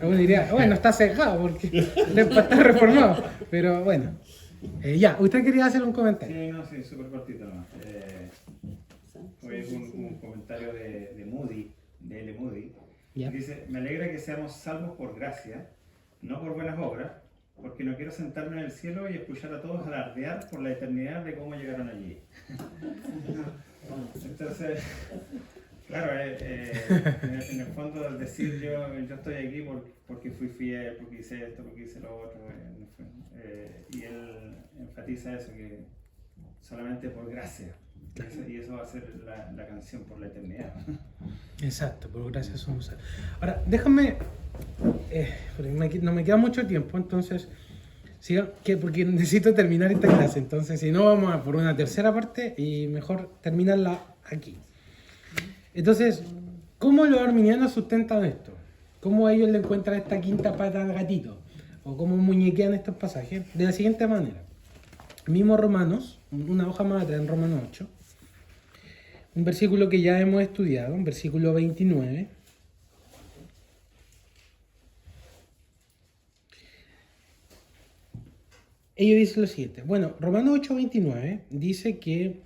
Uno diría, bueno, está sesgado porque está reformado. Pero bueno. Ya, usted quería hacer un comentario. Sí, no, sí, súper cortito nomás. Fue un comentario de Moody, de L. Moody. Ya. Dice, me alegra que seamos salvos por gracia, no por buenas obras, porque no quiero sentarme en el cielo y escuchar a todos alardear por la eternidad de cómo llegaron allí. Entonces, claro, en el fondo al decir yo estoy aquí porque fui fiel, porque hice esto, porque hice lo otro, y él enfatiza eso, que solamente por gracia. Y eso va a ser la canción por la eternidad. Exacto, por gracia somos salvos. Ahora, déjame, porque no me queda mucho tiempo, entonces, porque necesito terminar esta clase, entonces si no vamos a por una tercera parte y mejor terminarla aquí. Entonces, ¿cómo los arminianos sustentan esto? ¿Cómo ellos le encuentran esta quinta pata al gatito? ¿O cómo muñequean estos pasajes? De la siguiente manera. Mismo Romanos, una hoja más atrás, en Romanos 8, un versículo que ya hemos estudiado, un versículo 29, ellos dicen lo siguiente. Bueno, Romanos 8:29 dice que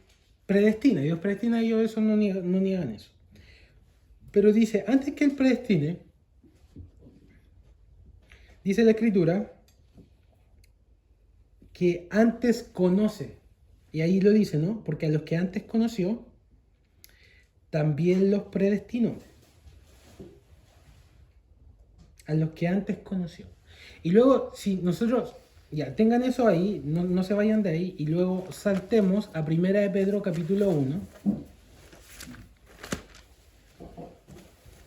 predestina, Dios predestina, ellos eso no niegan eso. Pero dice, antes que Él predestine, dice la Escritura, que antes conoce. Y ahí lo dice, ¿no? Porque a los que antes conoció, también los predestinó. A los que antes conoció. Y luego, si nosotros, ya, tengan eso ahí, no se vayan de ahí, y luego saltemos a 1 de Pedro capítulo 1.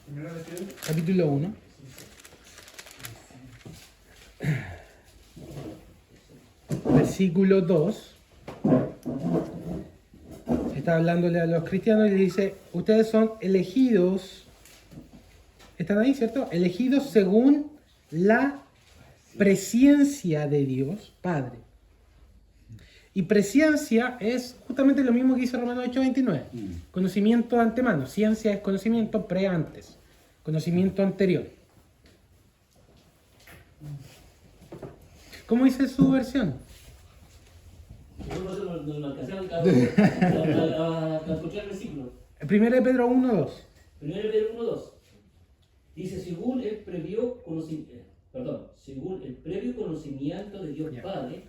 Primera de Pedro. Capítulo 1. Versículo 2. Está hablándole a los cristianos y le dice, ustedes son elegidos, están ahí, ¿cierto? Elegidos según la presciencia de Dios Padre. Y presciencia es justamente lo mismo que dice Romanos 8:29. Conocimiento de antemano. Ciencia es conocimiento pre-antes. Conocimiento anterior. ¿Cómo dice su versión? No alcanzamos a escuchar el versículo. 1 de Pedro 1:2. 1 de Pedro 1:2. Dice, según el previo conocimiento de Dios Ya. Padre,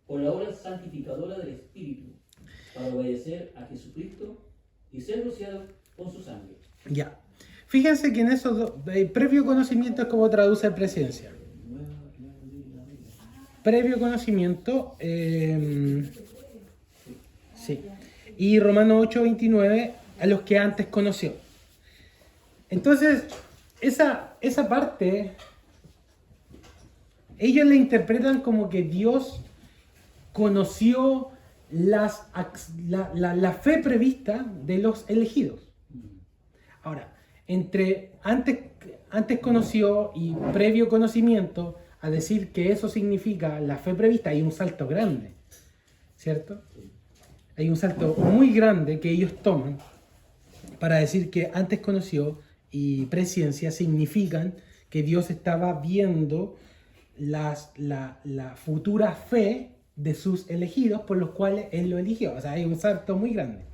por la obra santificadora del Espíritu, para obedecer a Jesucristo y ser rociado con su sangre. Ya. Fíjense que en esos dos, previo conocimiento es como traduce presencia. Previo conocimiento, sí. Y Romanos 8:29, a los que antes conoció. Entonces, esa parte, ellos la interpretan como que Dios conoció la fe prevista de los elegidos. Ahora, entre antes conoció y previo conocimiento, a decir que eso significa la fe prevista, hay un salto grande, ¿cierto? Hay un salto muy grande que ellos toman para decir que antes conoció y presciencia significan que Dios estaba viendo la futura fe de sus elegidos por los cuales Él lo eligió. O sea, hay un salto muy grande.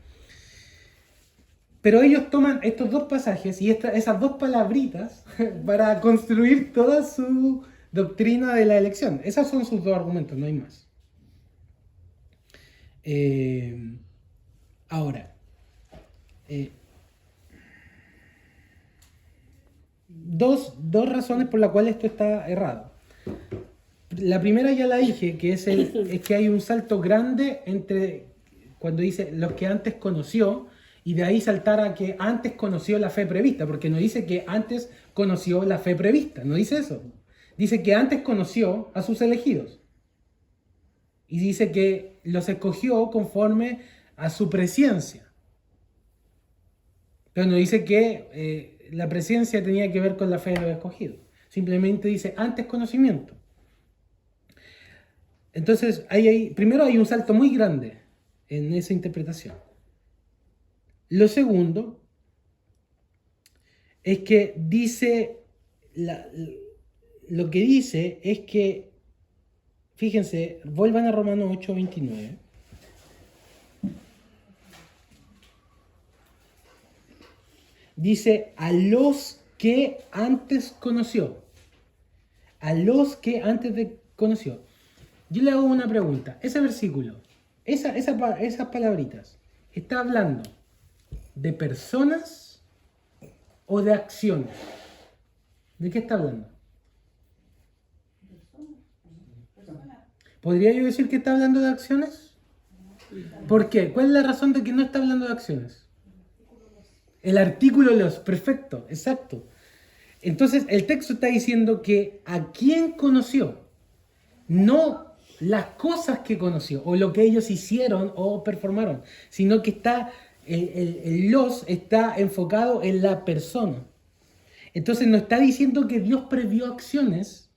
Pero ellos toman estos dos pasajes y esas dos palabritas para construir toda su doctrina de la elección. Esos son sus dos argumentos, no hay más. Ahora, dos razones por las cuales esto está errado. La primera ya la dije, que es que hay un salto grande entre cuando dice los que antes conoció, y de ahí saltar a que antes conoció la fe prevista, porque no dice que antes conoció la fe prevista, no dice eso. Dice que antes conoció a sus elegidos. Y dice que los escogió conforme a su presciencia. Pero no dice que la presciencia tenía que ver con la fe de los escogidos. Simplemente dice antes conocimiento. Entonces, primero hay un salto muy grande en esa interpretación. Lo segundo es que dice, lo que dice es que, fíjense, vuelvan a Romanos 8:29. Dice, a los que antes conoció. A los que antes conoció. Yo le hago una pregunta. Ese versículo, esas palabritas, ¿está hablando de personas o de acciones? ¿De qué está hablando? ¿Podría yo decir que está hablando de acciones? ¿Por qué? ¿Cuál es la razón de que no está hablando de acciones? El artículo los, perfecto, exacto. Entonces el texto está diciendo que a quién conoció, no las cosas que conoció o lo que ellos hicieron o performaron, sino que está el los está enfocado en la persona. Entonces no está diciendo que Dios previó acciones,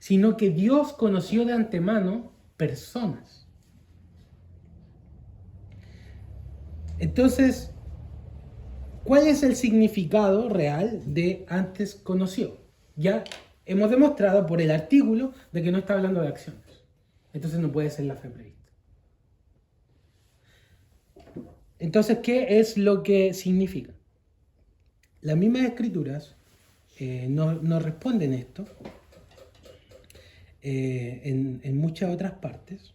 sino que Dios conoció de antemano personas. Entonces, ¿cuál es el significado real de antes conoció? Ya hemos demostrado por el artículo de que no está hablando de acciones. entonces no puede ser la fe prevista. Entonces, ¿qué es lo que significa? Las mismas escrituras nos responden esto en muchas otras partes,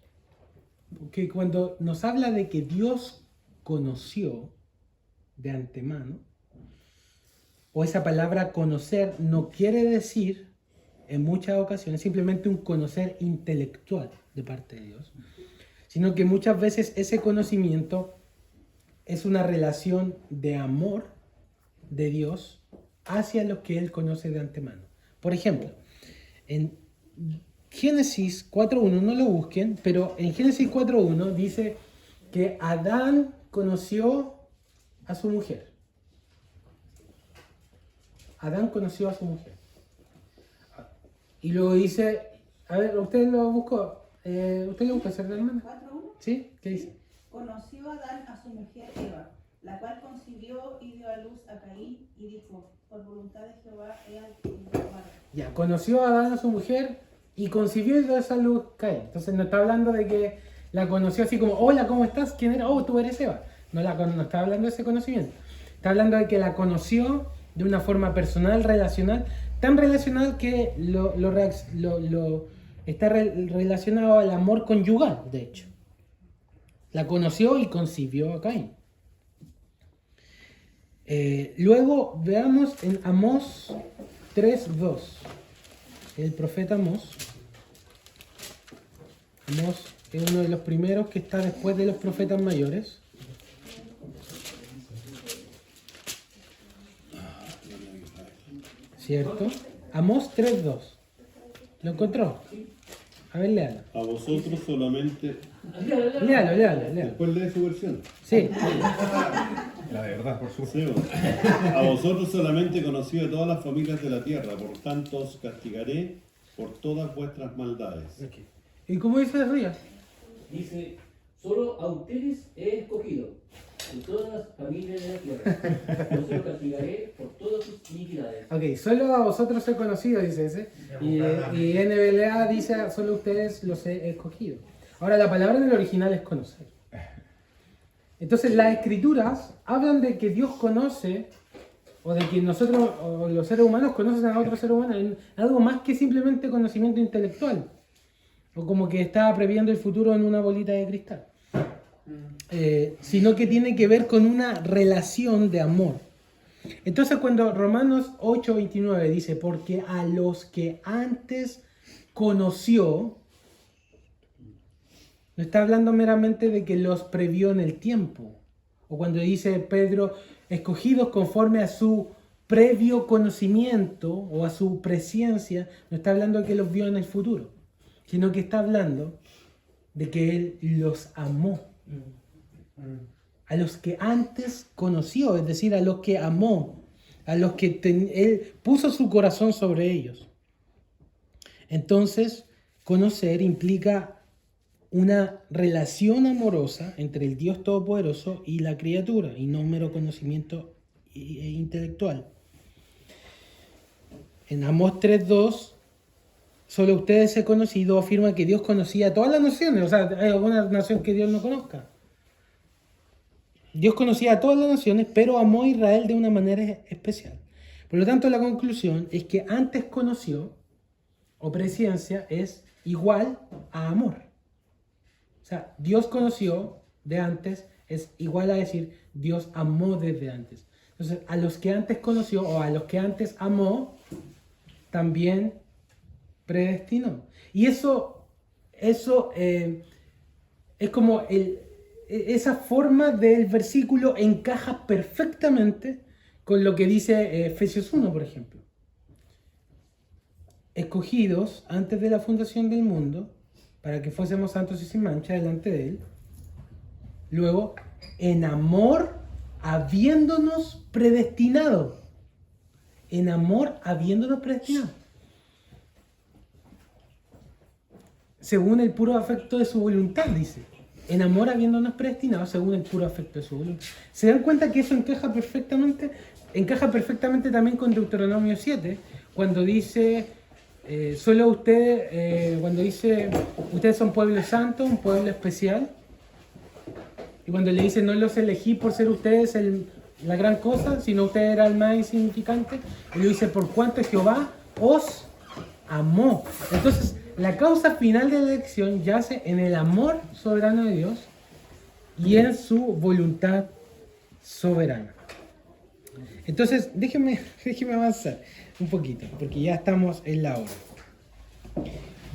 porque cuando nos habla de que Dios conoció de antemano, o esa palabra conocer no quiere decir en muchas ocasiones simplemente un conocer intelectual de parte de Dios, sino que muchas veces ese conocimiento es una relación de amor de Dios hacia los que Él conoce de antemano. Por ejemplo, en Génesis 4.1, no lo busquen, pero en Génesis 4.1 dice que Adán conoció a su mujer. Adán conoció a su mujer. Y luego dice, a ver, ¿usted lo buscó? ¿Usted lo buscó, ¿cierto, hermana? 4.1. ¿Sí? ¿Qué dice? Conoció Adán a su mujer Eva, la cual concibió y dio a luz a Caín y dijo, por voluntad de Jehová he adquirido varón. Ya, conoció a Adán a su mujer y concibió y dio a luz a Caín. Entonces no está hablando de que la conoció así como, hola, ¿cómo estás? ¿Quién era? Oh, tú eres Eva. No está hablando de ese conocimiento. Está hablando de que la conoció de una forma personal, relacional, tan relacional que está relacionado al amor conyugal, de hecho. La conoció y concibió a Caín. Luego veamos en Amós 3.2. El profeta Amós. Amós es uno de los primeros que está después de los profetas mayores. ¿Cierto? Amós 3.2. ¿Lo encontró? A ver, léalo. A vosotros solamente. Léalo. Después lee su versión. Sí. La verdad, por supuesto. Sí, a vosotros solamente conocí a todas las familias de la tierra, por tanto os castigaré por todas vuestras maldades. ¿Y cómo dice arriba? Dice, solo a ustedes he escogido de todas las familias de la tierra. Yo los castigaré por todas sus iniquidades. Ok, solo a vosotros he conocido, dice ese. Y NBLA dice, solo ustedes los he escogido. Ahora, la palabra en el original es conocer. Entonces, las escrituras hablan de que Dios conoce, o de que nosotros, o los seres humanos, conocen a otros seres humanos, en algo más que simplemente conocimiento intelectual. O como que está previendo el futuro en una bolita de cristal. Sino que tiene que ver con una relación de amor. Entonces cuando Romanos 8:29 dice, porque a los que antes conoció, no está hablando meramente de que los previó en el tiempo. O cuando dice Pedro, escogidos conforme a su previo conocimiento o a su presciencia, no está hablando de que los vio en el futuro, sino que está hablando de que Él los amó. A los que antes conoció, es decir, a los que amó, a los que Él puso su corazón sobre ellos. Entonces, conocer implica una relación amorosa entre el Dios Todopoderoso y la criatura, y no un mero conocimiento intelectual. En Amós 3.2, solo ustedes he conocido, afirma que Dios conocía a todas las naciones. O sea, ¿hay alguna nación que Dios no conozca? Dios conocía a todas las naciones, pero amó a Israel de una manera especial. Por lo tanto, la conclusión es que antes conoció, o presciencia, es igual a amor. O sea, Dios conoció de antes es igual a decir Dios amó desde antes. Entonces, a los que antes conoció o a los que antes amó, también predestinó. Y eso es como esa forma del versículo encaja perfectamente con lo que dice Efesios 1, por ejemplo. Escogidos antes de la fundación del mundo, para que fuésemos santos y sin mancha delante de Él. Luego, en amor, habiéndonos predestinado. En amor, habiéndonos predestinado. Según el puro afecto de su voluntad, dice. En amor, habiéndonos predestinado, según el puro afecto de su voluntad. ¿Se dan cuenta que eso encaja perfectamente también con Deuteronomio 7, cuando dice, solo ustedes, cuando dice, ustedes son pueblo santo, un pueblo especial, y cuando le dice no los elegí por ser ustedes la gran cosa, sino ustedes eran el más insignificante, y lo dice por cuanto Jehová os amó. Entonces, la causa final de la elección yace en el amor soberano de Dios y en su voluntad soberana. Entonces, déjenme avanzar un poquito, porque ya estamos en la hora.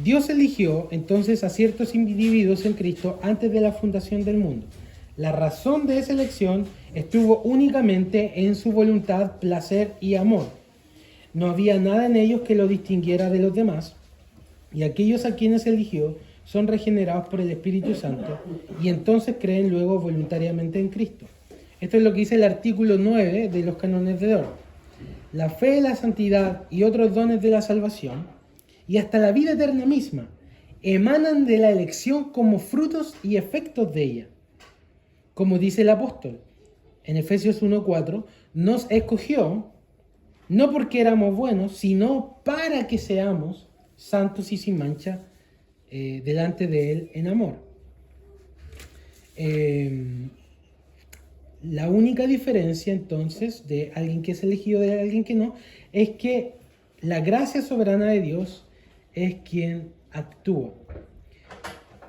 Dios eligió entonces a ciertos individuos en Cristo antes de la fundación del mundo. La razón de esa elección estuvo únicamente en su voluntad, placer y amor. No había nada en ellos que lo distinguiera de los demás, y aquellos a quienes eligió son regenerados por el Espíritu Santo y entonces creen luego voluntariamente en Cristo. Esto es lo que dice el artículo 9 de los cánones de Dort. La fe, la santidad y otros dones de la salvación, y hasta la vida eterna misma, emanan de la elección como frutos y efectos de ella. Como dice el apóstol en Efesios 1:4, nos escogió no porque éramos buenos, sino para que seamos santos y sin mancha delante de Él en amor. La única diferencia entonces de alguien que es elegido de alguien que no, es que la gracia soberana de Dios es quien actúa.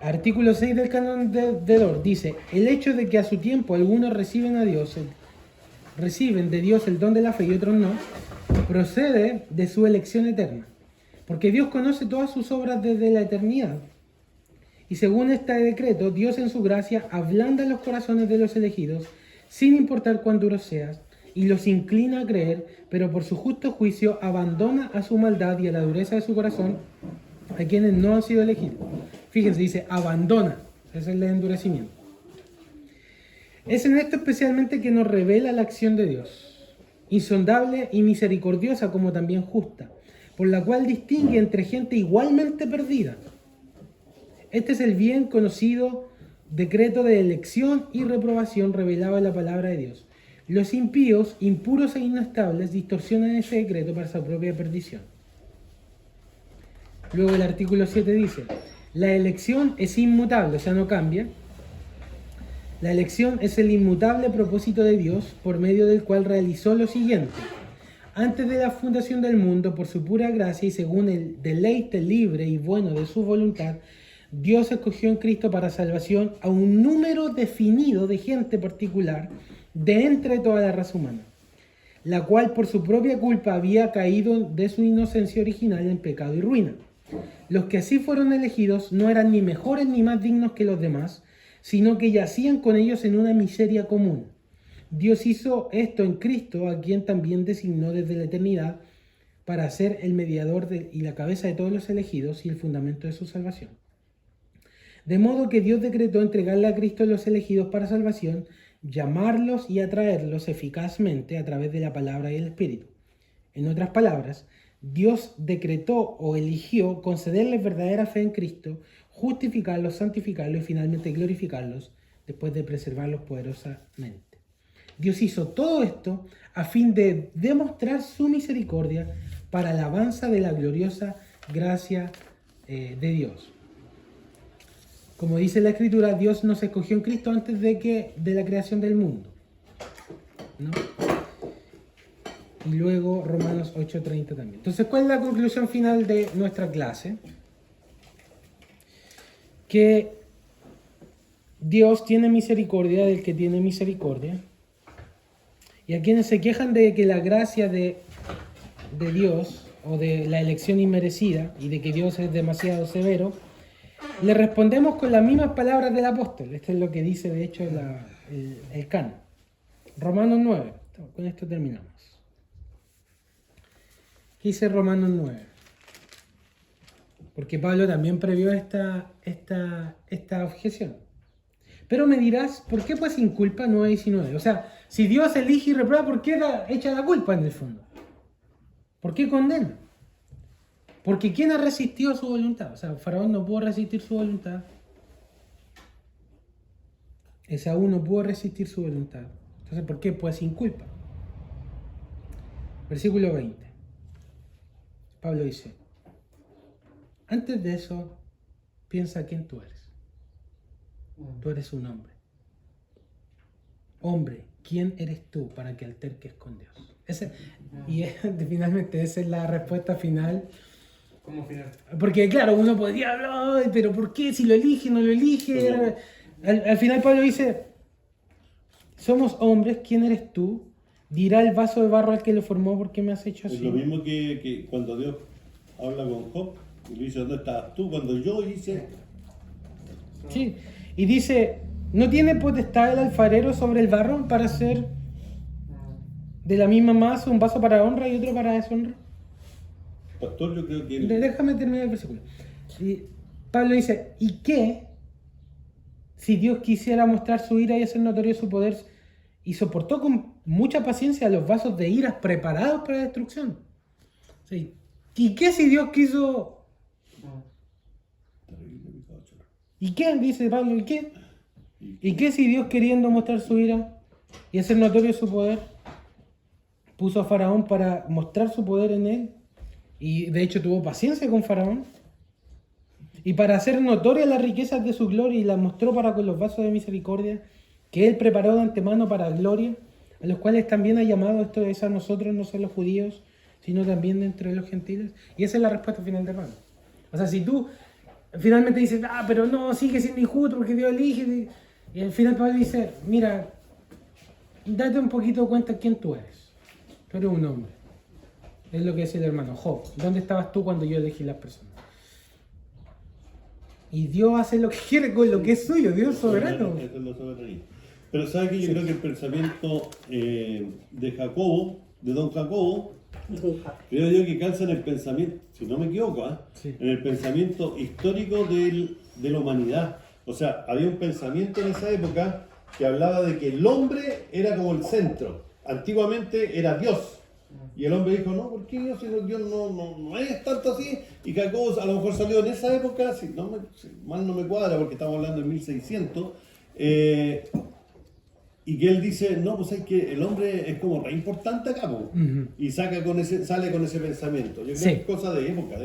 Artículo 6 del canon de Dort dice: el hecho de que a su tiempo algunos reciben de Dios el don de la fe y otros no, procede de su elección eterna, porque Dios conoce todas sus obras desde la eternidad. Y según este decreto, Dios en su gracia ablanda los corazones de los elegidos, sin importar cuán duros sean, y los inclina a creer, pero por su justo juicio abandona a su maldad y a la dureza de su corazón a quienes no han sido elegidos. Fíjense, dice abandona, ese es el endurecimiento. Es en esto especialmente que nos revela la acción de Dios, insondable y misericordiosa como también justa, por la cual distingue entre gente igualmente perdida. Este es el bien conocido decreto de elección y reprobación revelado en la palabra de Dios. Los impíos, impuros e inestables, distorsionan ese decreto para su propia perdición. Luego el artículo 7 dice: la elección es inmutable, o sea, no cambia. La elección es el inmutable propósito de Dios, por medio del cual realizó lo siguiente. Antes de la fundación del mundo, por su pura gracia y según el deleite libre y bueno de su voluntad, Dios escogió en Cristo para salvación a un número definido de gente particular de entre toda la raza humana, la cual por su propia culpa había caído de su inocencia original en pecado y ruina. Los que así fueron elegidos no eran ni mejores ni más dignos que los demás, sino que yacían con ellos en una miseria común. Dios hizo esto en Cristo, a quien también designó desde la eternidad para ser el mediador y la cabeza de todos los elegidos y el fundamento de su salvación. De modo que Dios decretó entregarle a Cristo a los elegidos para salvación, llamarlos y atraerlos eficazmente a través de la palabra y el Espíritu. En otras palabras, Dios decretó o eligió concederles verdadera fe en Cristo, justificarlos, santificarlos y finalmente glorificarlos después de preservarlos poderosamente. Dios hizo todo esto a fin de demostrar su misericordia para alabanza de la gloriosa gracia de Dios. Como dice la Escritura, Dios nos escogió en Cristo antes de la creación del mundo, ¿no? Y luego Romanos 8:30 también. Entonces, ¿cuál es la conclusión final de nuestra clase? Que Dios tiene misericordia del que tiene misericordia. Y a quienes se quejan de que la gracia de Dios o de la elección inmerecida y de que Dios es demasiado severo, le respondemos con las mismas palabras del apóstol. Esto es lo que dice de hecho el canon. Romanos 9. Con esto terminamos. ¿Qué dice Romanos 9? Porque Pablo también previó esta objeción. Pero me dirás, ¿por qué pues sin culpa 9:19? O sea, si Dios elige y reprueba, ¿por qué echa la culpa en el fondo? ¿Por qué condena? Porque ¿quién ha resistido su voluntad? O sea, Faraón no pudo resistir su voluntad. Esaú no pudo resistir su voluntad. Entonces, ¿por qué? Pues sin culpa. Versículo 20. Pablo dice: antes de eso, piensa quién tú eres. Tú eres un hombre. Hombre, ¿quién eres tú para que alterques con Dios? Finalmente esa es la respuesta final. Como final. Porque claro, uno podría hablar, "Ay, pero ¿por qué? Si lo elige, no lo elige". Al final Pablo dice, somos hombres, ¿quién eres tú? Dirá el vaso de barro al que lo formó, ¿por qué me has hecho así? Es lo mismo que cuando Dios habla con Job y le dice, ¿dónde estabas tú? Cuando yo hice... Sí, y dice, ¿no tiene potestad el alfarero sobre el barro para hacer de la misma masa un vaso para honra y otro para deshonra? Pastor, yo creo que... Déjame terminar el versículo. Y Pablo dice, ¿y qué si Dios quisiera mostrar su ira y hacer notorio su poder y soportó con mucha paciencia los vasos de ira preparados para la destrucción? Sí. ¿Y qué si Dios quiso... ¿Y qué? Dice Pablo, ¿y qué? ¿Y qué si Dios, queriendo mostrar su ira y hacer notorio su poder, puso a Faraón para mostrar su poder en él? Y de hecho tuvo paciencia con Faraón. Y para hacer notorias las riquezas de su gloria, y las mostró para con los vasos de misericordia que él preparó de antemano para gloria, a los cuales también ha llamado, esto es a nosotros, no solo los judíos, sino también dentro de los gentiles. Y esa es la respuesta final de Pablo. O sea, si tú finalmente dices, pero no, sigue siendo injusto porque Dios elige, y al final Pablo dice, mira, date un poquito cuenta quién tú eres. Tú eres un hombre. Es lo que decía el hermano Job. ¿Dónde estabas tú cuando yo elegí las personas? Y Dios hace lo que quiere con lo que es suyo. Dios es soberano. Eso es la soberanía. Pero ¿sabes qué? Yo creo que el pensamiento de Jacobo, de don Jacobo, creo yo que calza en el pensamiento, si no me equivoco, Sí. en el pensamiento histórico de la humanidad. O sea, había un pensamiento en esa época que hablaba de que el hombre era como el centro. Antiguamente era Dios. Y el hombre dijo, no, ¿por qué Dios? Si Dios no es tanto así. Y Jacobo a lo mejor salió en esa época, si mal no me cuadra, porque estamos hablando de 1600, y que él dice, no, pues es que el hombre es como re importante acá, po. Y sale con ese pensamiento. Yo creo Sí. que es cosa de época,